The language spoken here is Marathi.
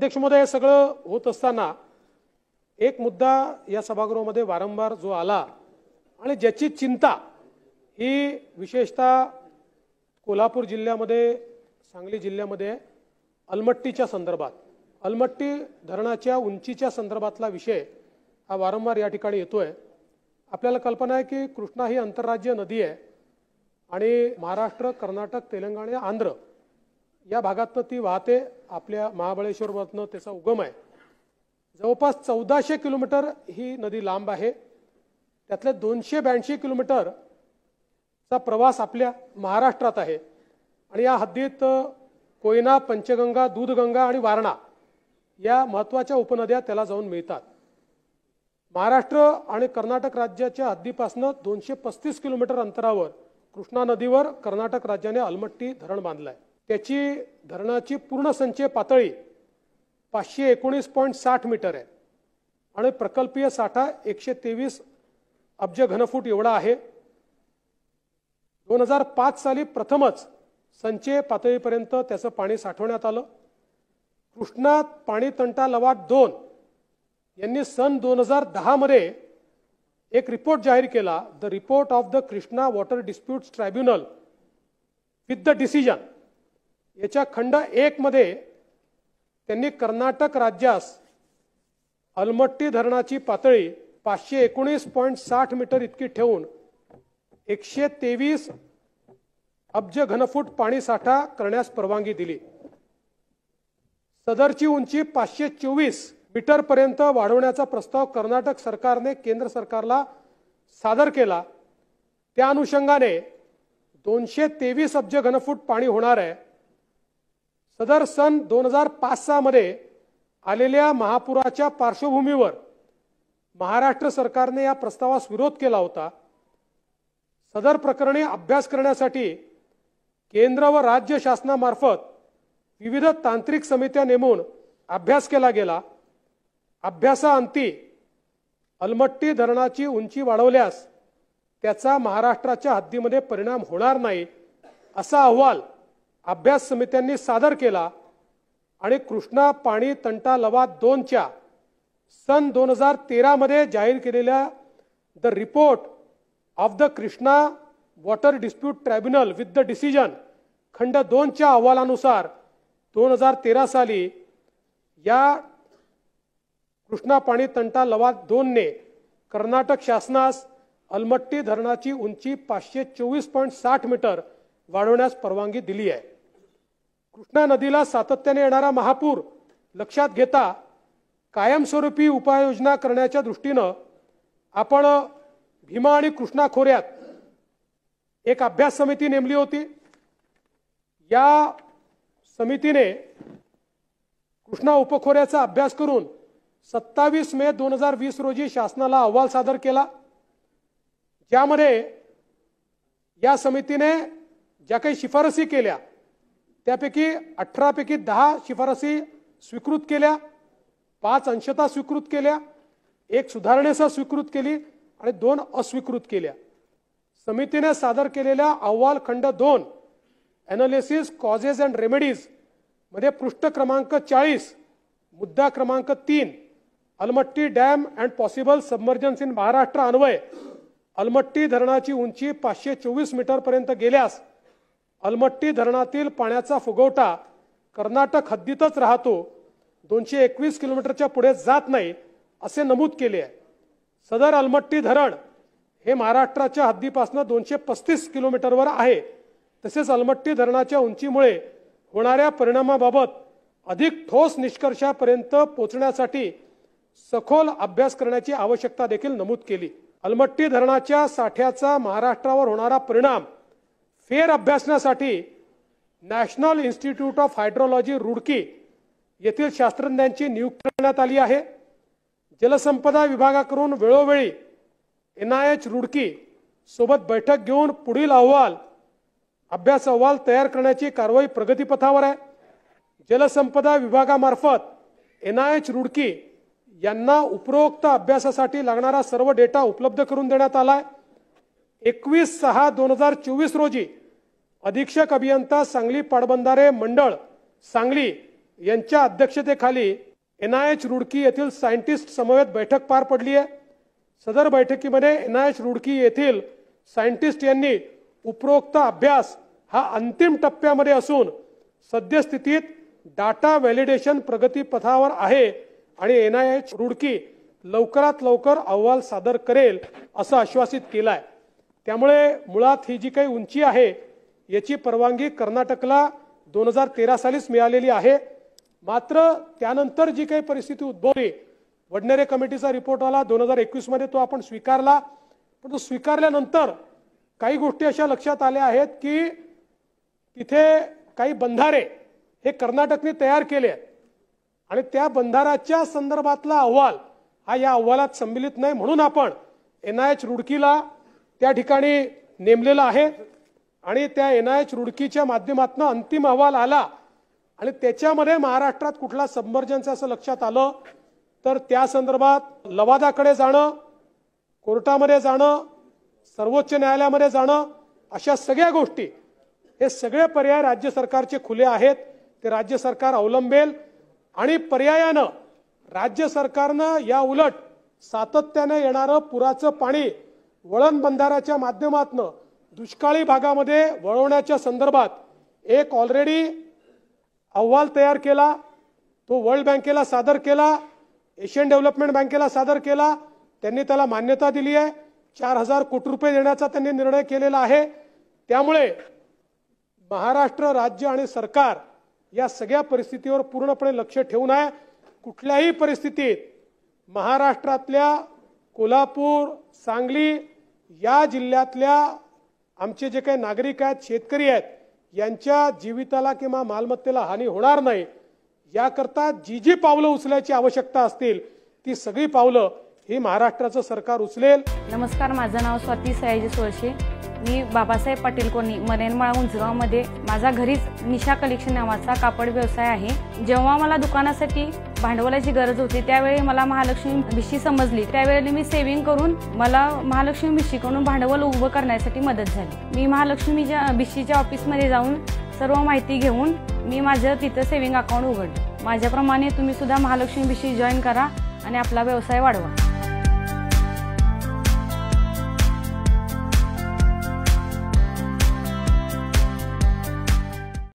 अध्यक्ष महोदय, हे सगळं होत असताना एक मुद्दा या सभागृहामध्ये वारंवार जो आला आणि ज्याची चिंता ही विशेषतः कोल्हापूर जिल्ह्यामध्ये, सांगली जिल्ह्यामध्ये अलमट्टीच्या संदर्भात, अलमट्टी धरणाच्या उंचीच्या संदर्भातला विषय हा वारंवार या ठिकाणी येतोय। आपल्याला कल्पना आहे की कृष्णा ही आंतरराज्य नदी आहे आणि महाराष्ट्र, कर्नाटक, तेलंगणा, आंध्र या भागातनं ती वाहते। आपल्या महाबळेश्वरमधनं त्याचा उगम आहे। जवळपास 1400 किलोमीटर ही नदी लांब आहे। त्यातले 282 किलोमीटरचा प्रवास आपल्या महाराष्ट्रात आहे आणि या हद्दीत कोयना, पंचगंगा, दूधगंगा आणि वारणा या महत्त्वाच्या उपनद्या त्याला जाऊन मिळतात। महाराष्ट्र आणि कर्नाटक राज्याच्या हद्दीपासून 235 किलोमीटर अंतरावर कृष्णा नदीवर कर्नाटक राज्याने अलमट्टी धरण बांधलं आहे। त्याची धरणाची पूर्ण संचय पातळी 519.60 मीटर आहे आणि प्रकल्पीय साठा 123 अब्ज घनफूट एवढा आहे। 2005 साली प्रथमच संचय पातळीपर्यंत त्याचं पाणी साठवण्यात आलं। कृष्णा पाणी तंटा लवाद 2 यांनी सन 2010 मध्ये एक रिपोर्ट जाहीर केला, the report of the Krishna water disputes tribunal with the decision. याच्या खंड 1 मध्ये त्यांनी कर्नाटक राज्यास अलमट्टी धरणाची पातळी 519.60 मीटर इतकी ठेवून 123 अब्ज घनफूट पाणी साठा करण्यास परवानगी दिली। सदरची उंची 524 मीटर पर्यंत वाढवण्याचा प्रस्ताव कर्नाटक सरकारने केंद्र सरकारला सादर केला। त्या अनुषंगाने 223 अब्ज घनफूट पाणी होणार आहे। सदर सन 2005-06 मध्ये आलेल्या महापुराच्या पार्श्वभूमीवर महाराष्ट्र सरकारने या प्रस्तावास विरोध केला होता। सदर प्रकरणी अभ्यास करण्यासाठी केंद्र व राज्य शासनामार्फत विविध तांत्रिक समित्या नेमून अभ्यास केला गेला। अभ्यासाअंती अलमट्टी धरणाची उंची वाढवल्यास त्याचा महाराष्ट्राच्या हद्दीमध्ये परिणाम होणार नाही असा अहवाल अभ्यास समित्यांनी सादर केला आणि कृष्णा पाणी तंटा लवाद 2 च्या सन 2013 मध्ये जाहीर केलेल्या the report of the Krishna water dispute tribunal with the decision खंड 2 च्या अहवालानुसार 2013 साली या कृष्णा पाणी तंटा लवाद 2 ने कर्नाटक शासनास अलमट्टी धरणाची उंची 524.60 मीटर वाढवण्यास परवानगी दिली आहे। कृष्णा नदीला सातत्याने येणारा महापूर लक्षात घेता कायमस्वरूपी उपाययोजना करण्याच्या दृष्टीने आपण भीमा आणि कृष्णा खोऱ्यात एक अभ्यास समिती नेमली होती। या समितीने कृष्णा उपखोऱ्याचा अभ्यास करून 27 मे 2020 रोजी शासनाला अहवाल सादर केला, ज्यामध्ये या समितीने ज्या काही शिफारसी केल्या त्यापैकी 18 पैकी 10 शिफारसी स्वीकृत केल्या, 5 अंशतः स्वीकृत केल्या, 1 सुधारणेसह स्वीकृत केली आणि 2 अस्वीकृत केल्या। समितीने सादर केलेल्या अहवाल खंड 2 एनालिसिस कॉजेस अँड रेमेडीज मध्ये पृष्ठ क्रमांक 40 मुद्दा क्रमांक 3 Almatti dam and possible submergence in Maharashtra Anvay Almatti धरणाची उंची 524 मीटर पर्यंत गेल्यास अलमट्टी धरणातील पाण्याचा फुगवटा कर्नाटक हद्दीतच राहतो, 221 किलोमीटरच्या पुढे जात नाही असे नमूद केले आहे। सदर अलमट्टी धरण हे महाराष्ट्राच्या हद्दीपासून 235 किलोमीटरवर आहे। तसेच अलमट्टी धरणाच्या उंचीमुळे होणाऱ्या परिणामाबाबत अधिक ठोस निष्कर्षापर्यंत पोहोचण्यासाठी सखोल अभ्यास करण्याची आवश्यकता देखील नमूद केली। अलमट्टी धरणाच्या साठ्याचा महाराष्ट्रावर होणारा परिणाम फेर अभ्यासण्यासाठी national institute of hydrology Roorkee येथील शास्त्रज्ञांची नियुक्ती करण्यात आली आहे। जलसंपदा विभागाकडून वेळोवेळी NIH रुडकी सोबत बैठक घेऊन पुढील अभ्यास अहवाल तयार करण्याची कारवाई प्रगतीपथावर आहे। जलसंपदा विभागामार्फत NIH रुडकी यांना उपरोक्त अभ्यासासाठी लागणारा सर्व डेटा उपलब्ध करून देण्यात आला आहे। 21/6/2024 रोजी अधीक्षक अभियंता सांगली पाटबंधारे मंडळ सांगली यांच्या अध्यक्षतेखाली NIH रुडकी येथील सायंटिस्ट समवेत बैठक पार पडली आहे। सदर बैठकीमध्ये NIH रुडकी येथील सायंटिस्ट यांनी उपरोक्त अभ्यास हा अंतिम टप्प्यामध्ये असून सद्यस्थितीत डाटा व्हॅलिडेशन प्रगतीपथावर आहे आणि NIH रुडकी लवकरात लवकर अहवाल सादर करेल असं आश्वासित केलं आहे। त्यामुळे मुळात ही जी काही उंची आहे याची परवानगी कर्नाटकला 2013 सालीच मिळालेली आहे। मात्र त्यानंतर जी काही परिस्थिती उद्भवली, वडनेरे कमिटीचा रिपोर्ट आला 2021 मध्ये, तो आपण स्वीकारला। पण तो स्वीकारल्यानंतर काही गोष्टी अशा लक्षात आल्या आहेत की तिथे काही बंधारे हे कर्नाटकने तयार केले आहेत आणि त्या बंधाराच्या संदर्भातला अहवाल हा या अहवालात सम्मिलित नाही, म्हणून आपण NIH रुडकीला त्या ठिकाणी नेमलेलं आहे आणि त्या NIH रुडकीच्या माध्यमातून अंतिम अहवाल आला आणि त्याच्यामध्ये महाराष्ट्रात कुठला सबमर्जन्स असं लक्षात आलं तर त्या संदर्भात लवादाकडे जाणं, कोर्टामध्ये जाणं, सर्वोच्च न्यायालयामध्ये जाणं, अशा सगळ्या गोष्टी, हे सगळे पर्याय राज्य सरकारचे खुले आहेत। ते राज्य सरकार अवलंबेल आणि पर्यायानं राज्य सरकारनं या उलट सातत्याने येणारं पुराचं पाणी वळण बंधाराच्या माध्यमातून दुष्काळी भागामध्ये वळवण्याच्या संदर्भात एक ऑलरेडी अहवाल तयार केला, तो वर्ल्ड बँकेला सादर केला, एशियन डेव्हलपमेंट बँकेला सादर केला, त्यांनी त्याला मान्यता दिली आहे। 4000 कोटी रुपये देण्याचा त्यांनी निर्णय केलेला आहे। त्यामुळे महाराष्ट्र राज्य आणि सरकार या सगळ्या परिस्थितीवर पूर्णपणे लक्ष ठेवून आहे। कुठल्याही परिस्थितीत महाराष्ट्रातल्या कोल्हापूर, सांगली या जिल्ह्यातल्या आमचे जे काही नागरिक आहेत, शेतकरी आहेत, यांच्या जीविताला किंवा मालमत्तेला हानी होणार नाही याकरता जी पावलं उचलायची आवश्यकता असतील ती सगळी पावलं ही महाराष्ट्राचं सरकार उचलेल। नमस्कार, माझं नाव स्वाती सयाजी सोळशे। मी बाबासाहेब पाटील कॉलनी मनेनमाळ उंचगावमध्ये माझा घरीच निशा कलेक्शन नावाचा कापड व्यवसाय आहे। जेव्हा मला दुकानासाठी भांडवलाची गरज होती त्यावेळी मला महालक्ष्मी भिशी समजली। त्यावेळी मी सेव्हिंग करून मला महालक्ष्मी भिशीकडून भांडवल उभं करण्यासाठी मदत झाली। मी महालक्ष्मीच्या भिशीच्या ऑफिसमध्ये जाऊन सर्व माहिती घेऊन मी माझं तिथं सेव्हिंग अकाउंट उघडलं। माझ्याप्रमाणे तुम्ही सुद्धा महालक्ष्मी भिशी जॉईन करा आणि आपला व्यवसाय वाढवा।